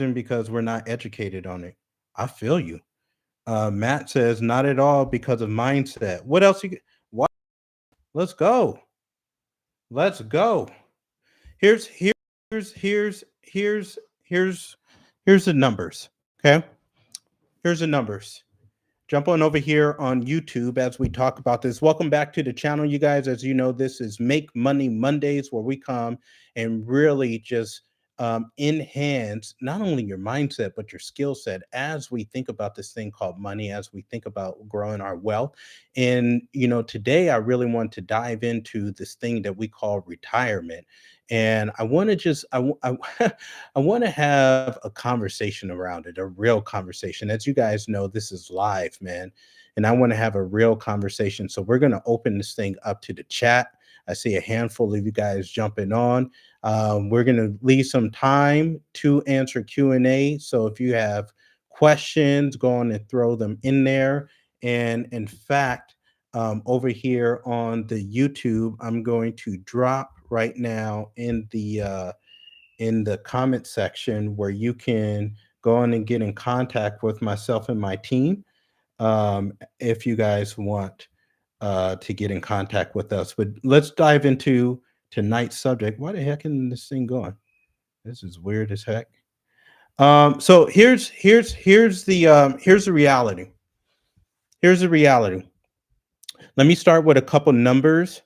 because we're not educated on it. I feel you. Matt says not at all because of mindset. What else you? What? Let's go. Let's go. Here's here's here's here's here's here's the numbers. Okay, here's the numbers. Jump on over here on YouTube as we talk about this. Welcome back to the channel, you guys. As you know, this is Make Money Mondays, where we come and really just enhance not only your mindset, but your skill set as we think about this thing called money, as we think about growing our wealth. And, today I really want to dive into this thing that we call retirement. And I want to just, I want to have a conversation around it, a real conversation. As you guys know, this is live, man. And I want to have a real conversation. So we're going to open this thing up to the chat. I see a handful of you guys jumping on. We're going to leave some time to answer Q&A. So if you have questions, go on and throw them in there. And in fact, over here on the YouTube, I'm going to drop right now in the comment section where you can go on and get in contact with myself and my team, if you guys want to get in contact with us. But let's dive into tonight's subject. Why the heck isn't this thing going? This is weird as heck. So here's the reality. Here's the reality. Let me start with a couple numbers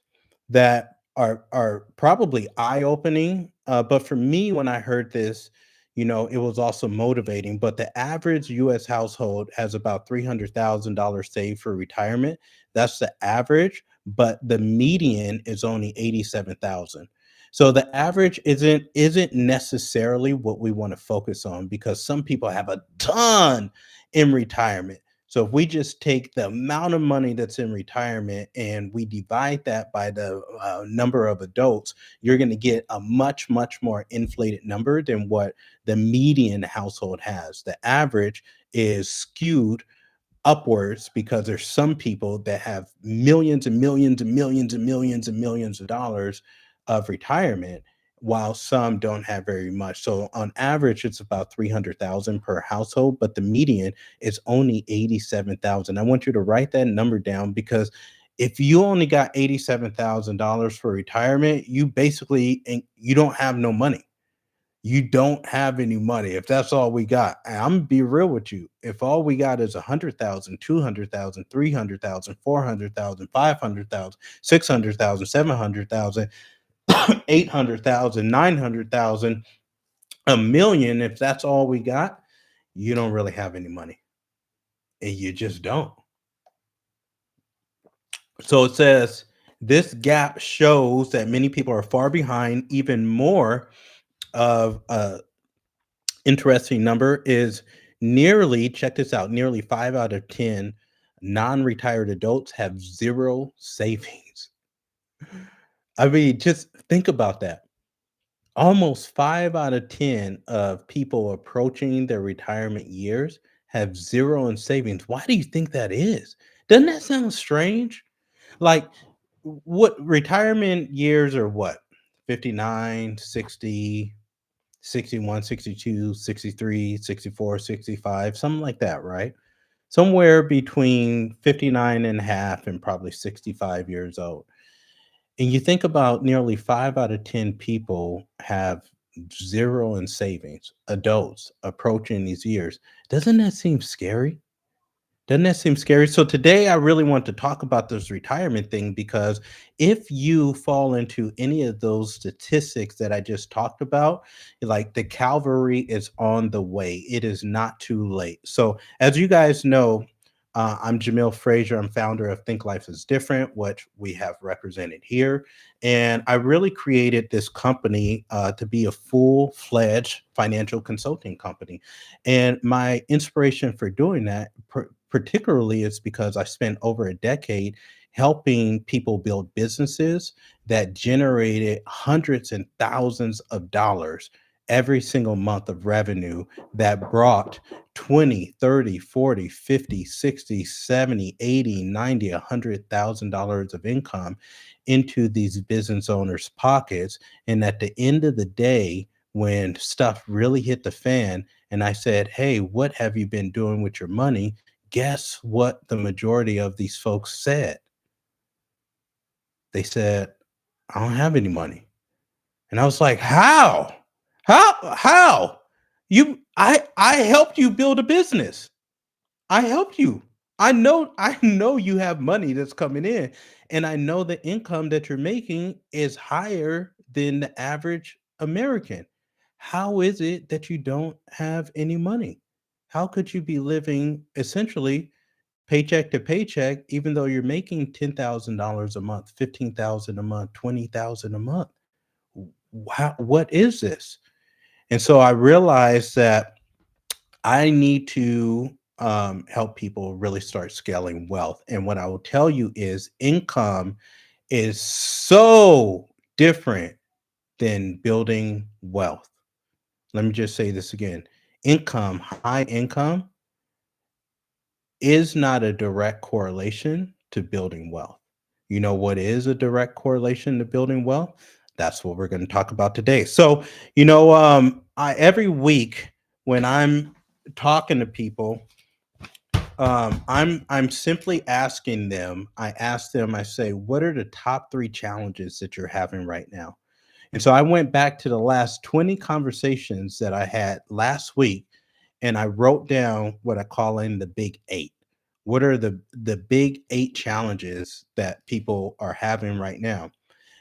that are probably eye-opening. But for me, when I heard this, it was also motivating. But the average US household has about $300,000 saved for retirement. That's the average, but the median is only 87,000. So the average isn't necessarily what we want to focus on, because some people have a ton in retirement. So if we just take the amount of money that's in retirement and we divide that by the number of adults, you're going to get a much, much more inflated number than what the median household has. The average is skewed upwards because there's some people that have millions and millions and millions and millions and millions of dollars of retirement, while some don't have very much. So on average, it's about 300,000 per household, but the median is only 87,000. I want you to write that number down, because if you only got $87,000 for retirement, you don't have no money. You don't have any money if that's all we got. And I'm gonna be real with you. If all we got is 100,000, 200,000, 300,000, 400,000, 500,000, 600,000, 700,000, 800,000, 900,000, a million, if that's all we got, you don't really have any money. And you just don't. So it says this gap shows that many people are far behind. Even more of a interesting number is nearly, check this out, nearly 5 out of 10 non-retired adults have zero savings. I mean, just think about that. Almost 5 out of 10 of people approaching their retirement years have zero in savings. Why do you think that is? Doesn't that sound strange? Like, what retirement years are what? 59, 60, 61, 62, 63, 64, 65, something like that, right? Somewhere between 59 and a half and probably 65 years old. And you think about nearly 5 out of 10 people have zero in savings, adults approaching these years. Doesn't that seem scary? Doesn't that seem scary? So today I really want to talk about this retirement thing, because if you fall into any of those statistics that I just talked about, like, the cavalry is on the way. It is not too late. So as you guys know, I'm Jamil Frazier. I'm founder of Think Life is Different, which we have represented here. And I really created this company to be a full-fledged financial consulting company. And my inspiration for doing that, particularly, is because I spent over a decade helping people build businesses that generated hundreds and thousands of dollars every single month of revenue, that brought 20, 30, 40, 50, 60, 70, 80, 90, $100,000 of income into these business owners' pockets. And at the end of the day, when stuff really hit the fan and I said, "Hey, what have you been doing with your money?" Guess what the majority of these folks said? They said, "I don't have any money." And I was like, "How? How? I helped you build a business. I helped you. I know you have money that's coming in, and I know the income that you're making is higher than the average American. How is it that you don't have any money? How could you be living essentially paycheck to paycheck even though you're making $10,000 a month, 15,000 a month, 20,000 a month? What is this?" And so I realized that I need to help people really start scaling wealth. And what I will tell you is income is so different than building wealth. Let me just say this again: income, high income, is not a direct correlation to building wealth. You know what is a direct correlation to building wealth? That's what we're going to talk about today. So, I every week when I'm talking to people, I'm simply asking them. I ask them. I say, "What are the top 3 challenges that you're having right now?" And so I went back to the last 20 conversations that I had last week, and I wrote down what I call in the big 8. What are the big 8 challenges that people are having right now?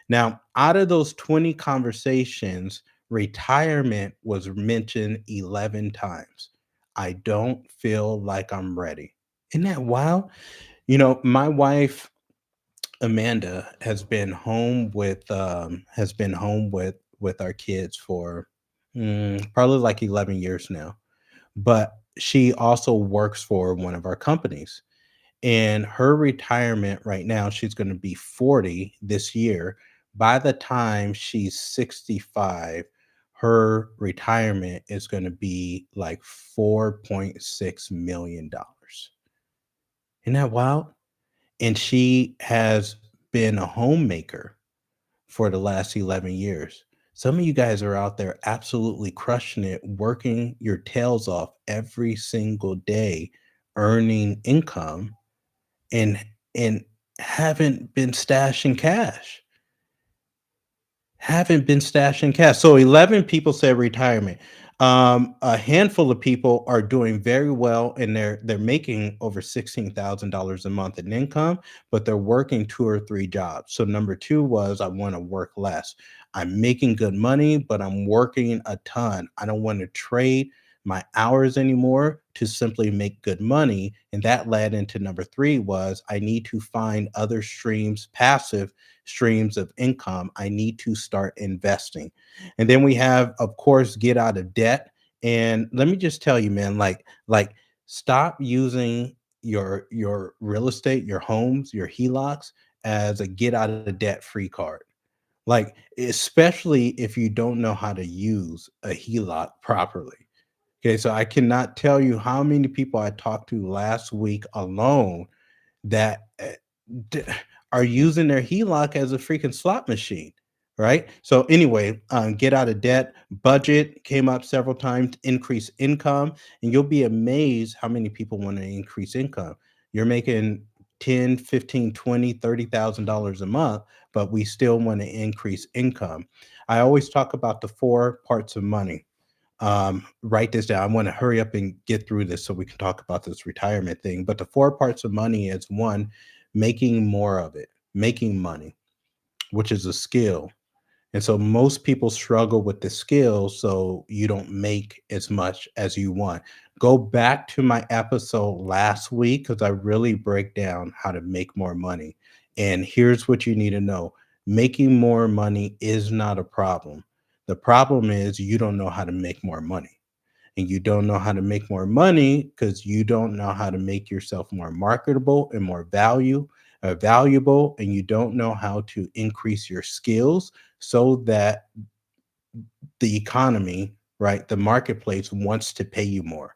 Now, out of those 20 conversations, retirement was mentioned 11 times. I don't feel like I'm ready. Isn't that wild? My wife Amanda has been home with our kids for probably like 11 years now. But she also works for one of our companies. And her retirement right now, she's going to be 40 this year. By the time she's 65, her retirement is going to be like $4.6 million. Isn't that wild? And she has been a homemaker for the last 11 years. Some of you guys are out there absolutely crushing it, working your tails off every single day, earning income and and haven't been stashing cash. Haven't been stashing cash. So 11 people said retirement. A handful of people are doing very well and they're making over $16,000 a month in income, but they're working 2 or 3 jobs. So number 2 was I want to work less. I'm making good money, but I'm working a ton. I don't want to trade my hours anymore to simply make good money. And that led into number 3 was I need to find other streams, passive streams of income. I need to start investing. And then we have, of course, get out of debt. And let me just tell you, man, like stop using your real estate, your homes, your HELOCs as a get out of debt free card. Like, especially if you don't know how to use a HELOC properly. Okay, so I cannot tell you how many people I talked to last week alone that d- are using their HELOC as a freaking slot machine, right? So anyway, get out of debt. Budget came up several times. Increase income, and you'll be amazed how many people want to increase income. You're making 10, 15, 20, $30,000 a month, but we still want to increase income. I always talk about the 4 parts of money. Write this down. I want to hurry up and get through this so we can talk about this retirement thing. But the 4 parts of money is one, making more of it, making money, which is a skill. And so most people struggle with the skill, so you don't make as much as you want. Go back to my episode last week because I really break down how to make more money. And here's what you need to know: making more money is not a problem. The problem is you don't know how to make more money. And you don't know how to make more money because you don't know how to make yourself more marketable and more valuable, and you don't know how to increase your skills so that the economy, right, the marketplace wants to pay you more.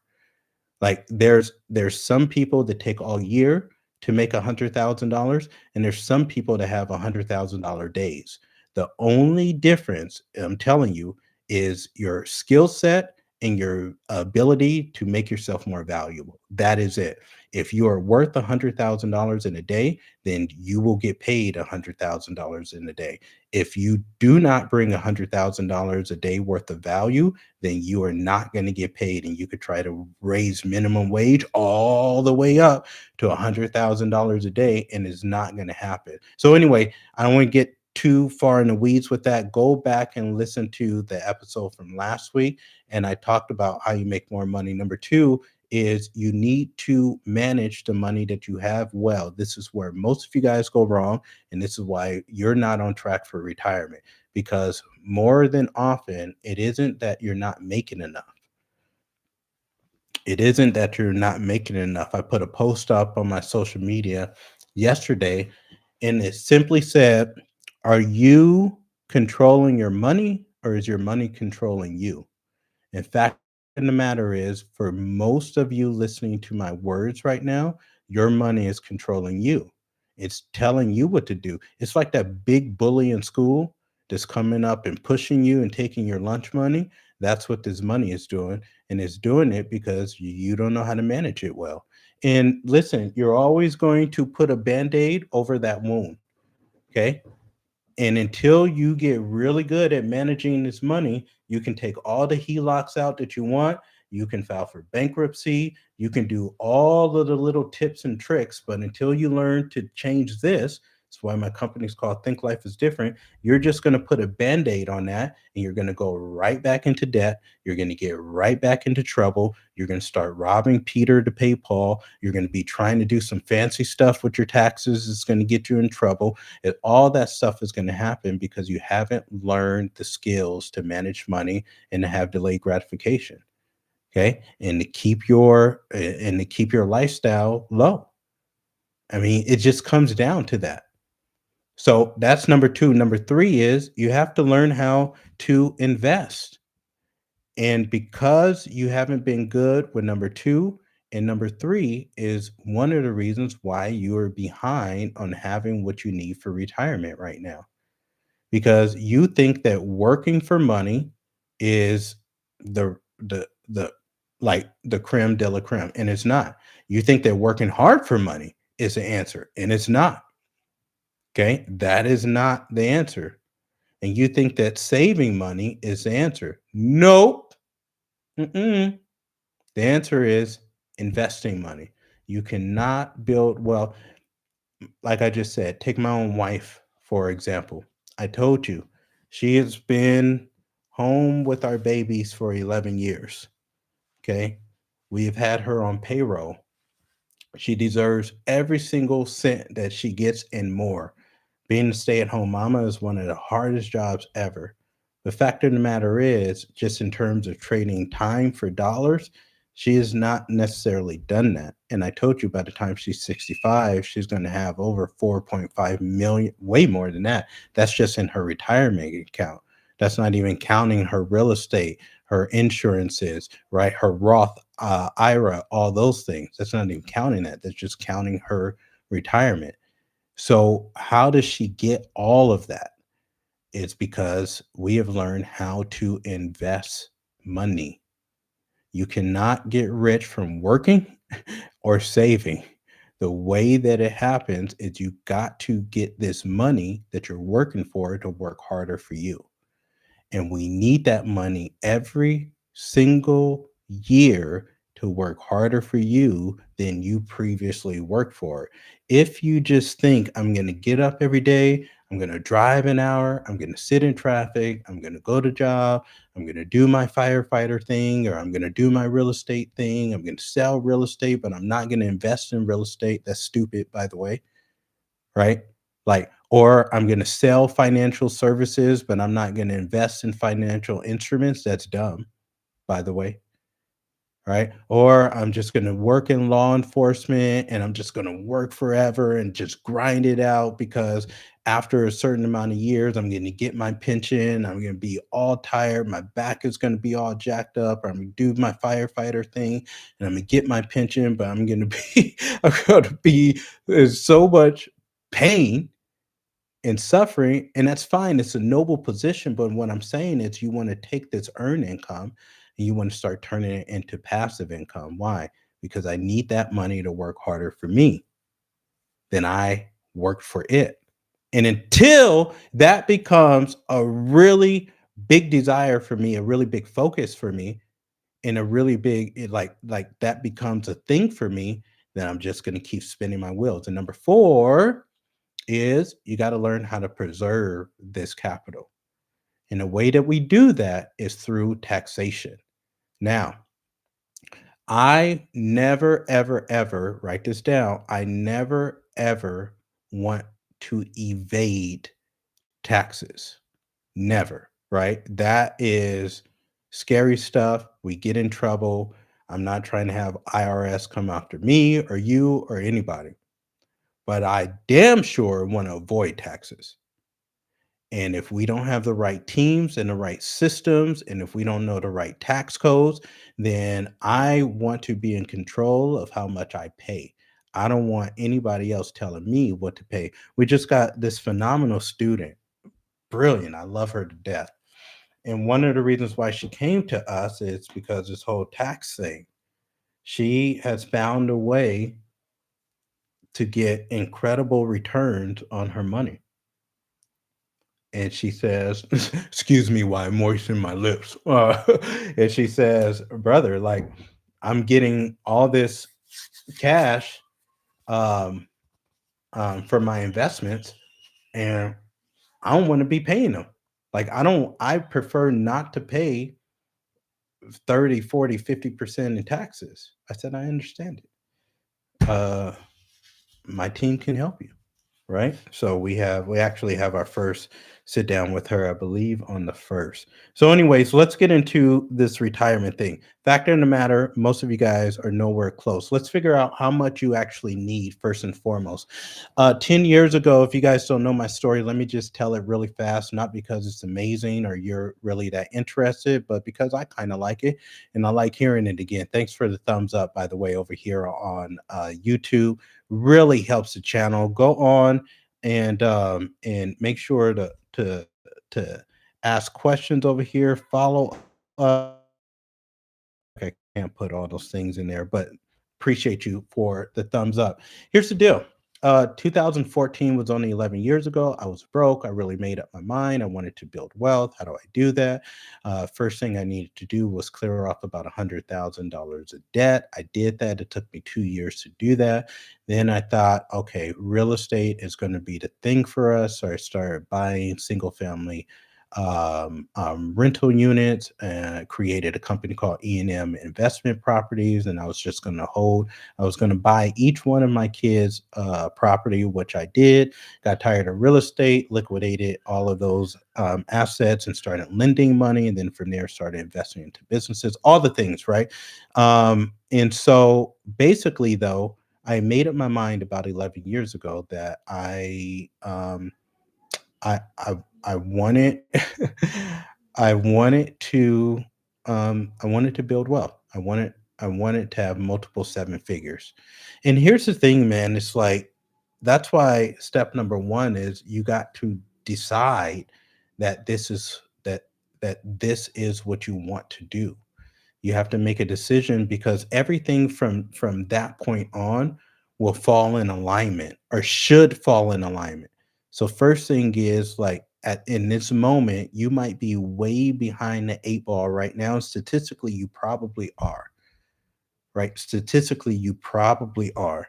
Like there's some people that take all year to make $100,000, and there's some people that have $100,000 days. The only difference, I'm telling you, is your skill set and your ability to make yourself more valuable. That is it. If you are worth $100,000 in a day, then you will get paid $100,000 in a day. If you do not bring $100,000 a day worth of value, then you are not going to get paid. And you could try to raise minimum wage all the way up to $100,000 a day, and it's not going to happen. So, anyway, I don't want to get too far in the weeds with that. Go back and listen to the episode from last week. And I talked about how you make more money. Number two is you need to manage the money that you have well. This is where most of you guys go wrong. And this is why you're not on track for retirement, because more than often, it isn't that you're not making enough. It isn't that you're not making enough. I put a post up on my social media yesterday, and it simply said, "Are you controlling your money, or is your money controlling you?" In fact, the matter is, for most of you listening to my words right now, your money is controlling you. It's telling you what to do. It's like that big bully in school that's coming up and pushing you and taking your lunch money. That's what this money is doing. And it's doing it because you don't know how to manage it well. And listen, you're always going to put a band aid over that wound. Okay. And until you get really good at managing this money, you can take all the HELOCs out that you want. You can file for bankruptcy. You can do all of the little tips and tricks. But until you learn to change this, that's why my company's called Think Life is Different. You're just going to put a band aid on that, and you're going to go right back into debt. You're going to get right back into trouble. You're going to start robbing Peter to pay Paul. You're going to be trying to do some fancy stuff with your taxes. It's going to get you in trouble. All that stuff is going to happen because you haven't learned the skills to manage money and to have delayed gratification. Okay. And to keep your lifestyle low. I mean, it just comes down to that. So that's number two. Number three is you have to learn how to invest. And because you haven't been good with number two, and number three is one of the reasons why you are behind on having what you need for retirement right now, because you think that working for money is the like the creme de la creme, and it's not. You think that working hard for money is the answer, and it's not. Okay, that is not the answer. And you think that saving money is the answer. Nope. Mm-mm. The answer is investing money. You cannot build wealth. Like I just said, take my own wife, for example. I told you, she has been home with our babies for 11 years. Okay. We've had her on payroll. She deserves every single cent that she gets and more. Being a stay at home mama is one of the hardest jobs ever. The fact of the matter is, just in terms of trading time for dollars, she has not necessarily done that. And I told you by the time she's 65, she's going to have over 4.5 million, way more than that. That's just in her retirement account. That's not even counting her real estate, her insurances, right? Her Roth IRA, all those things. That's not even counting that. That's just counting her retirement. So, how does she get all of that? It's because we have learned how to invest money. You cannot get rich from working or saving. The way that it happens is you got to get this money that you're working for to work harder for you. And we need that money every single year to work harder for you than you previously worked for. If you just think, I'm going to get up every day, I'm going to drive an hour, I'm going to sit in traffic, I'm going to go to job, I'm going to do my firefighter thing, or I'm going to do my real estate thing, I'm going to sell real estate, but I'm not going to invest in real estate. That's stupid, by the way, right? Like, or I'm going to sell financial services, but I'm not going to invest in financial instruments. That's dumb, by the way, right? Or I'm just going to work in law enforcement and I'm just going to work forever and just grind it out because after a certain amount of years, I'm going to get my pension. I'm going to be all tired. My back is going to be all jacked up. Or I'm going to do my firefighter thing and I'm going to get my pension, but I'm going to be, I'm going to be, there's so much pain and suffering, and that's fine. It's a noble position, but what I'm saying is you want to take this earned income and you want to start turning it into passive income. Why? Because I need that money to work harder for me than I worked for it. And until that becomes a really big desire for me, a really big focus for me, and a really big like that becomes a thing for me, then I'm just going to keep spinning my wheels. And number 4 is you got to learn how to preserve this capital. And the way that we do that is through taxation. Now, I never, ever, ever, write this down. I never, ever want to evade taxes. Never, right? That is scary stuff. We get in trouble. I'm not trying to have IRS come after me or you or anybody, but I damn sure want to avoid taxes. And if we don't have the right teams and the right systems, and if we don't know the right tax codes, then I want to be in control of how much I pay. I don't want anybody else telling me what to pay. We just got this phenomenal student, brilliant. I love her to death. And one of the reasons why she came to us is because this whole tax thing. She has found a way to get incredible returns on her money. And she says, "Excuse me while I moisten my lips." And she says, "Brother, like I'm getting all this cash um, for my investments, and I don't want to be paying them. Like I don't. I prefer not to pay 30, 40, 50% in taxes." I said, "I understand it. My team can help you." Right? So we actually have our first sit down with her, I believe, on the first. So, anyways, let's get into this retirement thing. Factor in the matter, most of you guys are nowhere close. Let's figure out how much you actually need first and foremost. 10 years ago, if you guys don't know my story, let me just tell it really fast, not because it's amazing or you're really that interested, but because I kind of like it and I like hearing it again. Thanks for the thumbs up, by the way, over here on YouTube. Really helps the channel. Go on and make sure to ask questions over here. Follow I can't put all those things in there, but appreciate you for the thumbs up. Here's the deal. 2014 was only 11 years ago. I was broke. I really made up my mind. I wanted to build wealth. How do I do that? First thing I needed to do was clear off about $100,000 of debt. I did that. It took me 2 years to do that. Then I thought, okay, real estate is going to be the thing for us. So I started buying single family rental units and created a company called E&M Investment Properties. And I was just going to hold, I was going to buy each one of my kids' property, which I did. Got tired of real estate, liquidated all of those assets and started lending money. And then from there, started investing into businesses, all the things, right? And so basically, though, I made up my mind about 11 years ago that I I I wanted I wanted to I wanted to build wealth. I wanted to have multiple seven figures. And here's the thing, man, it's like that's why step number 1 is you got to decide that this is what you want to do. You have to make a decision because everything from that point on will fall in alignment or should fall in alignment. So first thing is like at in this moment, you might be way behind the 8 ball right now. Statistically, you probably are, right? Statistically, you probably are.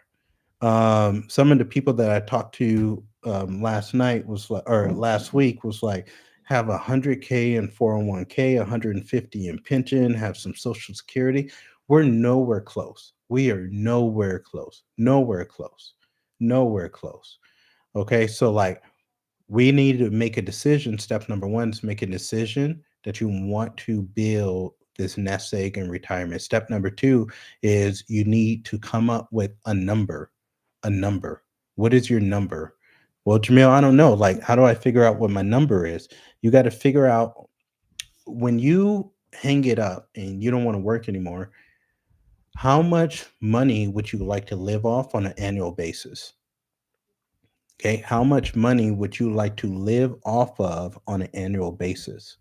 Some of the people that I talked to last night was like, or last week was like, have 100K in 401K, 150 in pension, have some social security. We're nowhere close. We are nowhere close. Nowhere close. Nowhere close. Okay. So like we need to make a decision. Step number 1 is make a decision that you want to build this nest egg in retirement. Step number 2 is you need to come up with a number. A number. What is your number? Well, Jamil, I don't know. Like, how do I figure out what my number is? You got to figure out when you hang it up and you don't want to work anymore, how much money would you like to live off on an annual basis? Okay, how much money would you like to live off of on an annual basis?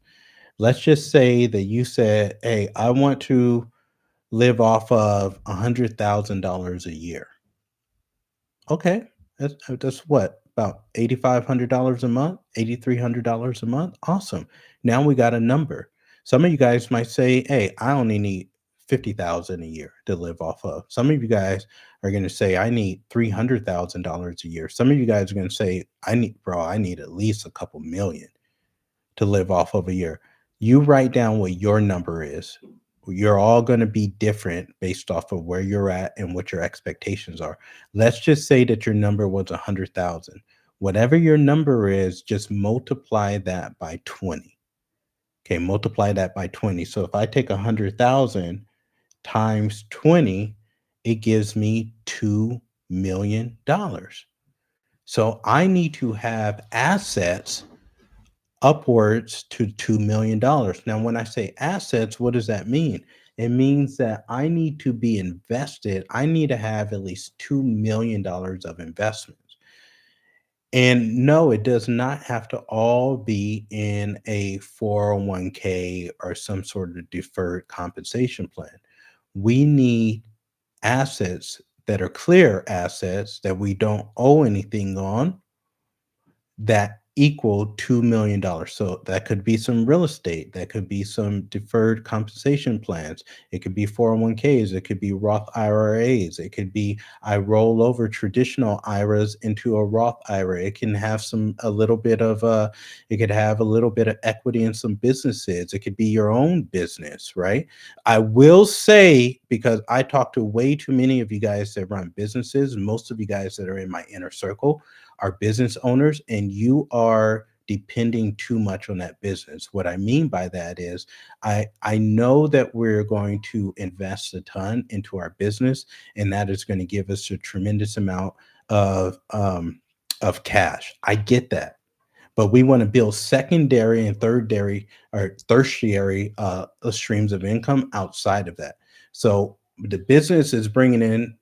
Let's just say that you said, "Hey, I want to live off of $100,000 a year." Okay, that's what, about $8,500 a month, $8,300 a month. Awesome. Now we got a number. Some of you guys might say, "Hey, I only need 50,000 a year to live off of." Some of you guys are going to say, "I need $300,000 a year." Some of you guys are going to say, I need at least a couple million to live off of a year." You write down what your number is. You're all going to be different based off of where you're at and what your expectations are. Let's just say that your number was 100,000. Whatever your number is, just multiply that by 20. Okay, multiply that by 20. So if I take 100,000 times 20, it gives me $2 million. So I need to have assets upwards to $2 million. Now, when I say assets, what does that mean? It means that I need to be invested. I need to have at least $2 million of investments. And no, it does not have to all be in a 401k or some sort of deferred compensation plan. We need assets that are clear assets that we don't owe anything on, that equal $2 million. So that could be some real estate, that could be some deferred compensation plans, it could be 401ks, it could be Roth IRAs, it could be I roll over traditional IRAs into a Roth IRA. It can have a little bit of it could have a little bit of equity in some businesses. It could be your own business, right? I will say, because I talk to way too many of you guys that run businesses, most of you guys that are in my inner circle are business owners, and you are depending too much on that business. What I mean by that is I know that we're going to invest a ton into our business, and that is going to give us a tremendous amount of cash. I get that, but we want to build secondary and tertiary streams of income outside of that. So the business is bringing in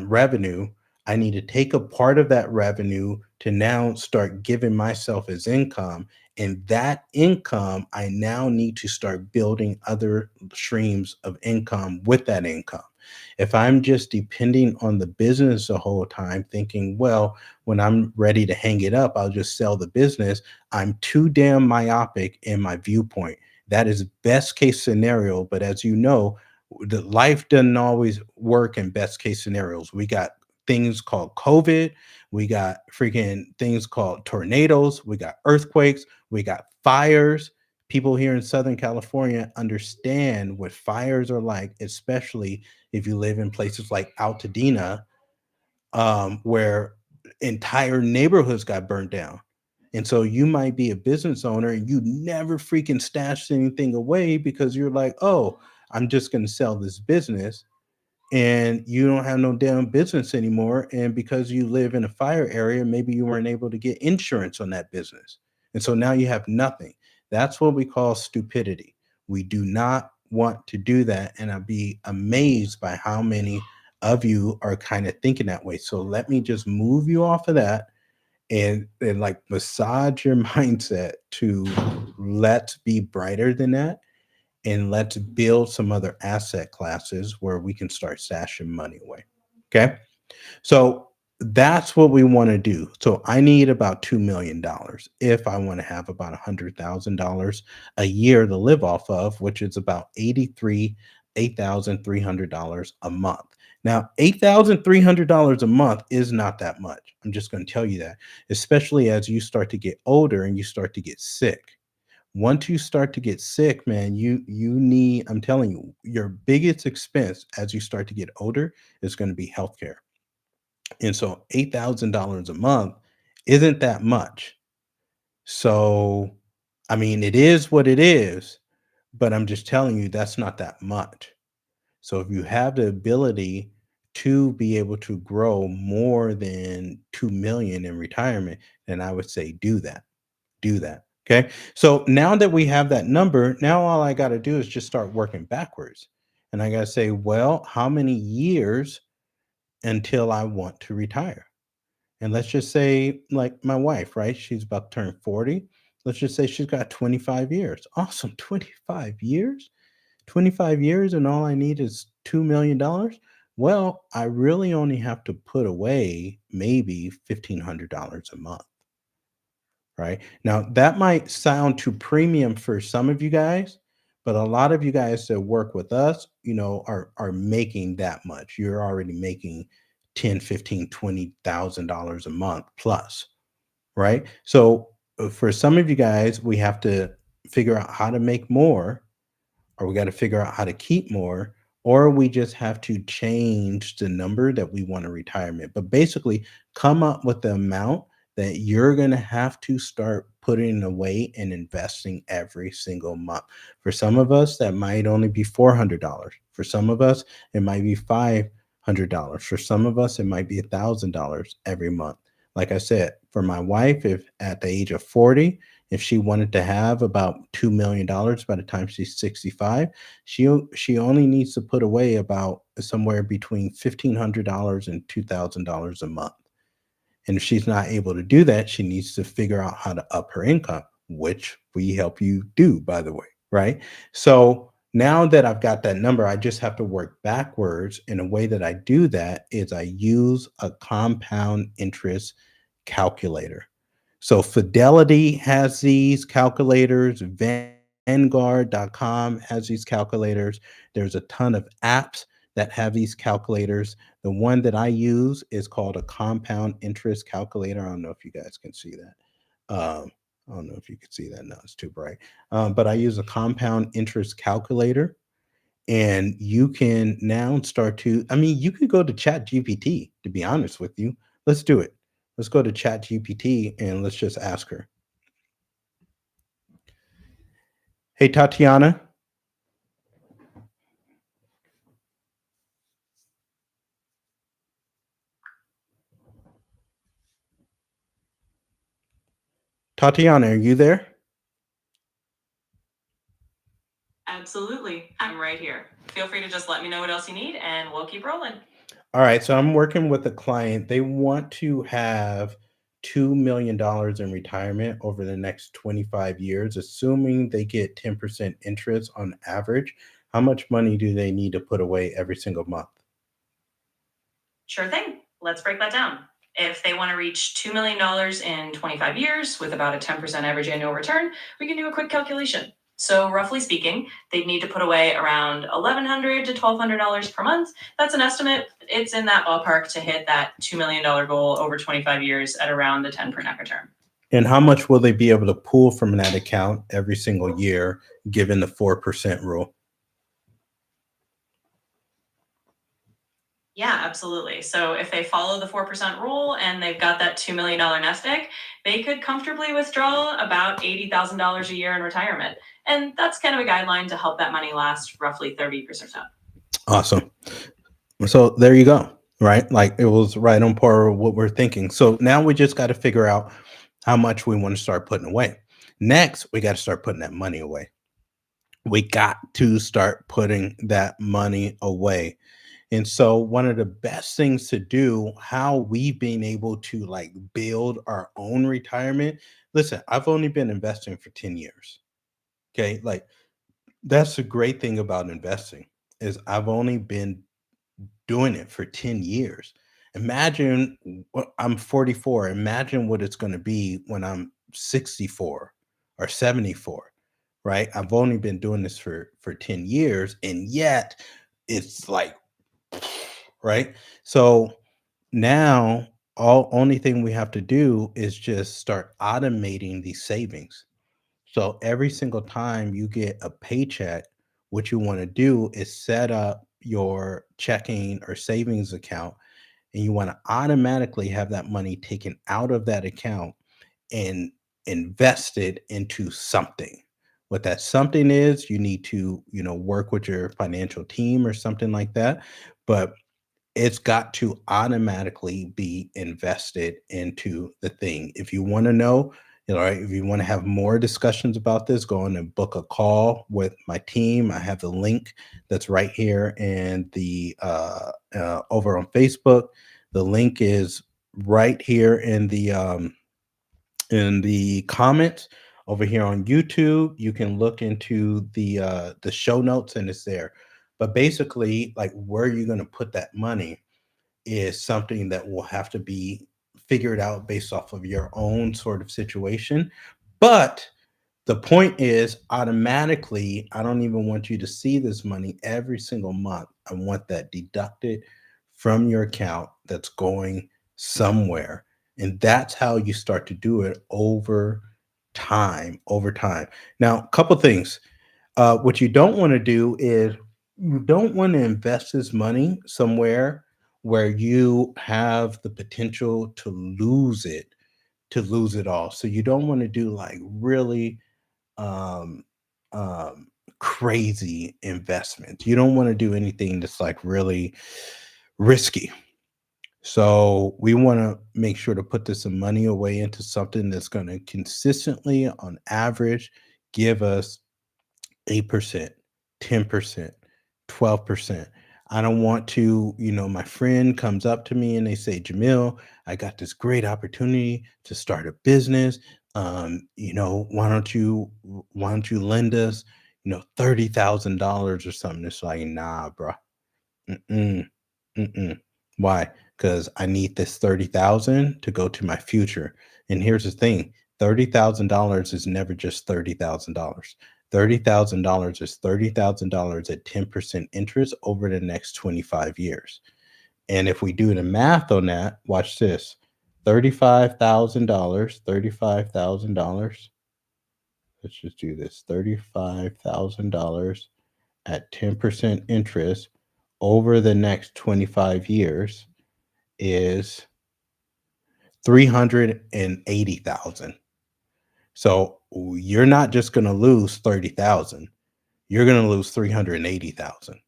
revenue. I need to take a part of that revenue to now start giving myself as income. And that income, I now need to start building other streams of income with that income. If I'm just depending on the business the whole time, thinking, well, when I'm ready to hang it up, I'll just sell the business, I'm too damn myopic in my viewpoint. That is best case scenario. But as you know, the life doesn't always work in best case scenarios. We got things called COVID. We got freaking things called tornadoes. We got earthquakes. We got fires. People here in Southern California understand what fires are like, especially if you live in places like Altadena, where entire neighborhoods got burned down. And so you might be a business owner and you never freaking stashed anything away because you're like, oh, I'm just going to sell this business, and you don't have no damn business anymore. And because you live in a fire area, maybe you weren't able to get insurance on that business. And so now you have nothing. That's what we call stupidity. We do not want to do that. And I'd be amazed by how many of you are kind of thinking that way. So let me just move you off of that and like massage your mindset to let's be brighter than that, and let's build some other asset classes where we can start stashing money away. Okay. So that's what we want to do. So I need about $2 million if I want to have about $100,000 a year to live off of, which is about $8,300 a month. Now, $8,300 a month is not that much. I'm just going to tell you that, especially as you start to get older and you start to get sick. Once you start to get sick, man, you need, I'm telling you, your biggest expense as you start to get older is going to be healthcare. And so $8,000 a month isn't that much. So, I mean, it is what it is, but I'm just telling you that's not that much. So if you have the ability to be able to grow more than 2 million in retirement, then I would say do that. Okay. So now that we have that number, now all I got to do is just start working backwards. And I got to say, well, how many years until I want to retire? And let's just say, like my wife, right? She's about to turn 40. Let's just say she's got 25 years. Awesome. 25 years? 25 years and all I need is $2 million? Well, I really only have to put away maybe $1,500 a month, right? Now, that might sound too premium for some of you guys, but a lot of you guys that work with us, are making that much. You're already making 10, 15, $20,000 a month plus, right? So, for some of you guys, we have to figure out how to make more, or we got to figure out how to keep more, or we just have to change the number that we want in retirement. But basically, come up with the amount that you're going to have to start putting away and investing every single month. For some of us, that might only be $400. For some of us, it might be $500. For some of us, it might be $1,000 every month. Like I said, for my wife, if at the age of 40, if she wanted to have about $2 million by the time she's 65, she only needs to put away about somewhere between $1,500 and $2,000 a month. And if she's not able to do that, she needs to figure out how to up her income, which we help you do, by the way, right? So now that I've got that number, I just have to work backwards. And a way that I do that is I use a compound interest calculator. So Fidelity has these calculators, Vanguard.com has these calculators. There's a ton of apps that have these calculators. The one that I use is called a compound interest calculator. I don't know if you guys can see that. I don't know if you can see that. No, it's too bright. But I use a compound interest calculator, and you can now start to, I mean, you could go to Chat GPT, to be honest with you. Let's do it. Let's go to Chat GPT and let's just ask her. Hey, Tatiana. Tatiana, are you there? Absolutely. I'm right here. Feel free to just let me know what else you need and we'll keep rolling. All right, so I'm working with a client. They want to have $2 million in retirement over the next 25 years, assuming they get 10% interest on average. How much money do they need to put away every single month? Sure thing. Let's break that down. If they want to reach $2 million in 25 years with about a 10% average annual return, we can do a quick calculation. So, roughly speaking, they'd need to put away around $1,100 to $1,200 per month. That's an estimate. It's in that ballpark to hit that $2 million goal over 25 years at around a 10% return. And how much will they be able to pull from that account every single year, given the 4% rule? Yeah, absolutely. So if they follow the 4% rule and they've got that $2 million nest egg, they could comfortably withdraw about $80,000 a year in retirement. And that's kind of a guideline to help that money last roughly 30%. Awesome. So there you go, right? Like it was right on par with what we're thinking. So now we just got to figure out how much we want to start putting away. Next, we got to start putting that money away. We got to start putting that money away. And so one of the best things to do, how we've been able to like build our own retirement. Listen, I've only been investing for 10 years. Okay? Like that's the great thing about investing is I've only been doing it for 10 years. Imagine I'm 44. Imagine what it's going to be when I'm 64 or 74, right? I've only been doing this for 10 years and yet it's like right? So now all only thing we have to do is just start automating these savings. So every single time you get a paycheck, what you want to do is set up your checking or savings account, and you want to automatically have that money taken out of that account and invested into something. What that something is, you need to, work with your financial team or something like that. But it's got to automatically be invested into the thing. If you want to know, right, if you want to have more discussions about this, go on and book a call with my team. I have the link that's right here and the over on Facebook. The link is right here in the comments over here on YouTube. You can look into the show notes and it's there. But basically, like where you're going to put that money is something that will have to be figured out based off of your own sort of situation. But the point is, automatically, I don't even want you to see this money every single month. I want that deducted from your account that's going somewhere. And that's how you start to do it over time, over time. Now, a couple things. What you don't want to do is you don't want to invest this money somewhere where you have the potential to lose it all. So you don't want to do like really um, crazy investments. You don't want to do anything that's like really risky. So we want to make sure to put this some money away into something that's going to consistently, on average, give us 8%, 10%, 12%. I don't want to, my friend comes up to me and they say, Jamil, I got this great opportunity to start a business. Why don't you lend us, $30,000 or something? It's like, nah, bro. Mm-mm. Mm-mm. Why? Because I need this 30,000 to go to my future. And here's the thing: $30,000 is never just $30,000. $30,000 is $30,000 at 10% interest over the next 25 years. And if we do the math on that, watch this: $35,000, $35,000. Let's just do this: $35,000 at 10% interest over the next 25 years is 380,000. So you're not just going to lose 30,000, you're going to lose 380,000.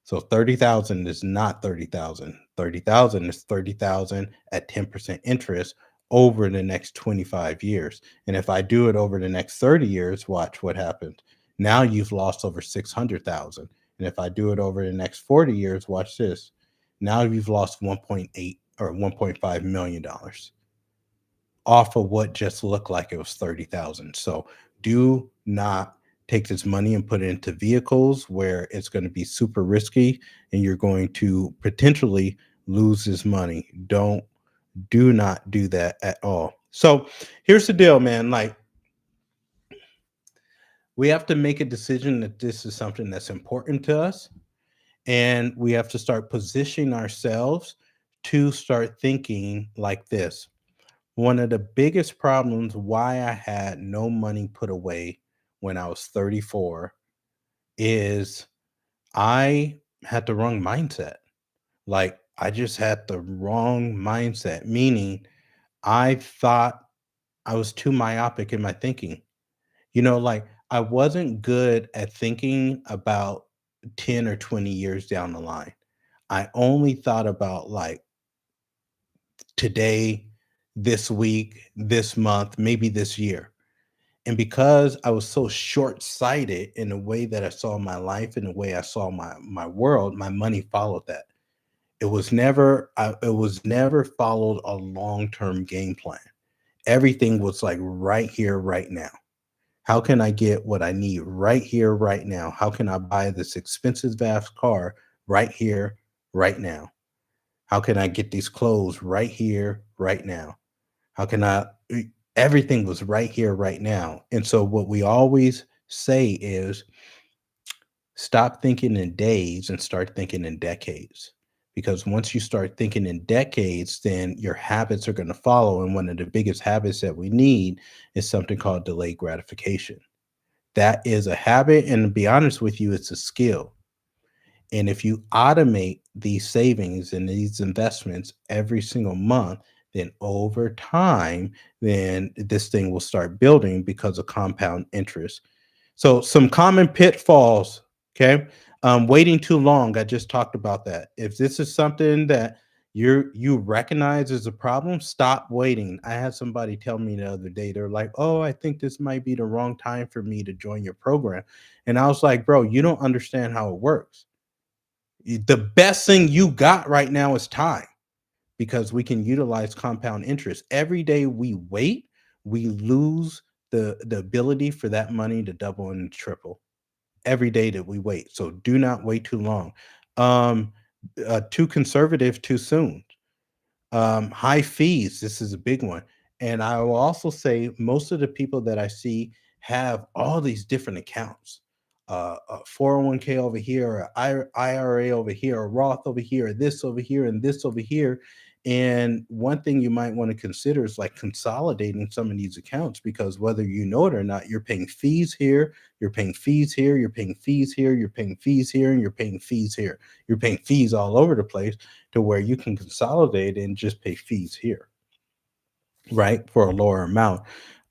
So 30,000 is not 30,000. 30,000 is 30,000 at 10% interest over the next 25 years. And if I do it over the next 30 years, watch what happens. Now you've lost over 600,000. And if I do it over the next 40 years, watch this. Now you've lost 1.8 or 1.5 million dollars off of what just looked like it was 30,000. So do not take this money and put it into vehicles where it's going to be super risky and you're going to potentially lose this money. Do not do that at all. So here's the deal, man. Like, we have to make a decision that this is something that's important to us, and we have to start positioning ourselves to start thinking like this. One of the biggest problems why I had no money put away when I was 34 is I had the wrong mindset. Like, I just had the wrong mindset, meaning I thought I was too myopic in my thinking. Like, I wasn't good at thinking about 10 or 20 years down the line. I only thought about like today, this week, this month, maybe this year. And because I was so short-sighted in the way that I saw my life and the way I saw my world, my money followed that. It was never followed a long-term game plan. Everything was like right here, right now. How can I get what I need right here, right now? How can I buy this expensive vast car right here, right now? How can I get these clothes right here, right now? How can I? Everything was right here, right now. And so, what we always say is stop thinking in days and start thinking in decades. Because once you start thinking in decades, then your habits are going to follow. And one of the biggest habits that we need is something called delayed gratification. That is a habit. And to be honest with you, it's a skill. And if you automate these savings and these investments every single month, then over time, then this thing will start building because of compound interest. So some common pitfalls, okay? Waiting too long. I just talked about that. If this is something that you recognize as a problem, stop waiting. I had somebody tell me the other day, they're like, "Oh, I think this might be the wrong time for me to join your program." And I was like, "Bro, you don't understand how it works. The best thing you got right now is time. because we can utilize compound interest. Every day we wait, we lose the ability for that money to double and triple every day that we wait. So do not wait too long. Um, too conservative too soon. High fees, this is a big one. And I will also say most of the people that I see have all these different accounts. A 401k over here, a IRA over here, a Roth over here, this over here, and this over here. And one thing you might want to consider is like consolidating some of these accounts, because whether you know it or not, you're paying fees here, you're paying fees here, you're paying fees here, you're paying fees here, and you're paying fees here. You're paying fees all over the place, to where you can consolidate and just pay fees here, right? For a lower amount.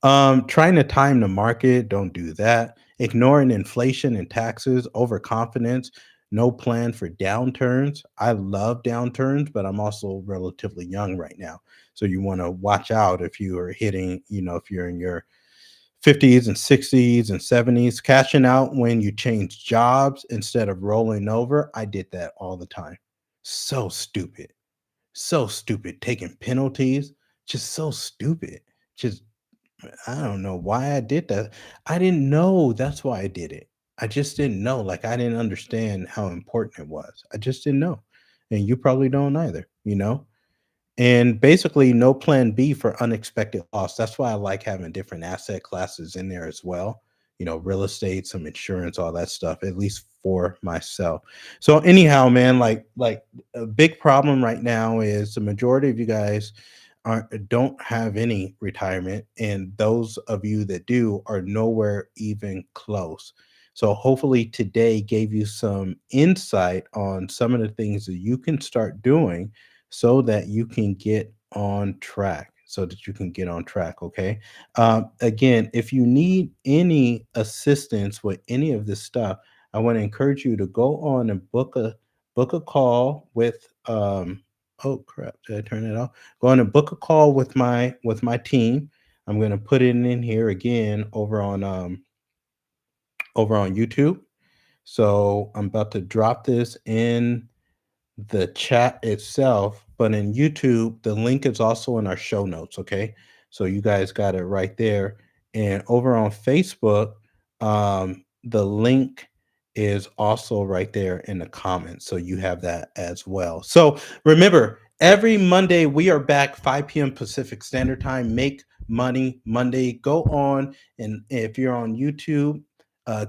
Trying to time the market, don't do that. Ignoring inflation and taxes, overconfidence, no plan for downturns. I love downturns, but I'm also relatively young right now. So you want to watch out if you are hitting, if you're in your 50s and 60s and 70s, cashing out when you change jobs instead of rolling over. I did that all the time. So stupid. So stupid. Taking penalties, just so stupid. Just I don't know why I did that. I didn't know that's why I did it. I just didn't know. Like, I didn't understand how important it was. I just didn't know. And you probably don't either. And basically, no plan B for unexpected loss. That's why I like having different asset classes in there as well. Real estate, some insurance, all that stuff, at least for myself. So anyhow, man, like a big problem right now is the majority of you guys don't have any retirement, and those of you that do are nowhere even close. So hopefully today gave you some insight on some of the things that you can start doing so that you can get on track. So that you can get on track. Okay. Again, if you need any assistance with any of this stuff, I want to encourage you to go on and book a call with oh crap, did I turn it off? Go on and book a call with my team. I'm going to put it in here again over on YouTube. So I'm about to drop this in the chat itself, but in YouTube, the link is also in our show notes. Okay. So you guys got it right there. And over on Facebook, the link is also right there in the comments. So you have that as well. So remember, every Monday we are back 5 p.m. Pacific Standard Time. Make Money Monday. Go on, and if you're on YouTube,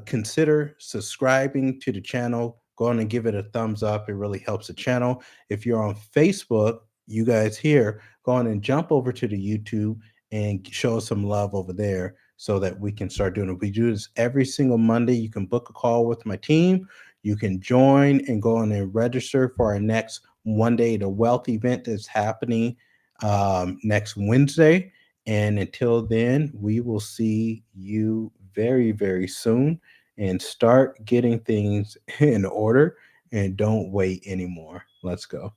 consider subscribing to the channel. Go on and give it a thumbs up. It really helps the channel. If you're on Facebook, you guys here, go on and jump over to the YouTube and show us some love over there so that we can start doing it. We do this every single Monday. You can book a call with my team. You can join and go on and register for our next One Day to Wealth event that's happening next Wednesday. And until then, we will see you very, very soon, and start getting things in order, and don't wait anymore. Let's go.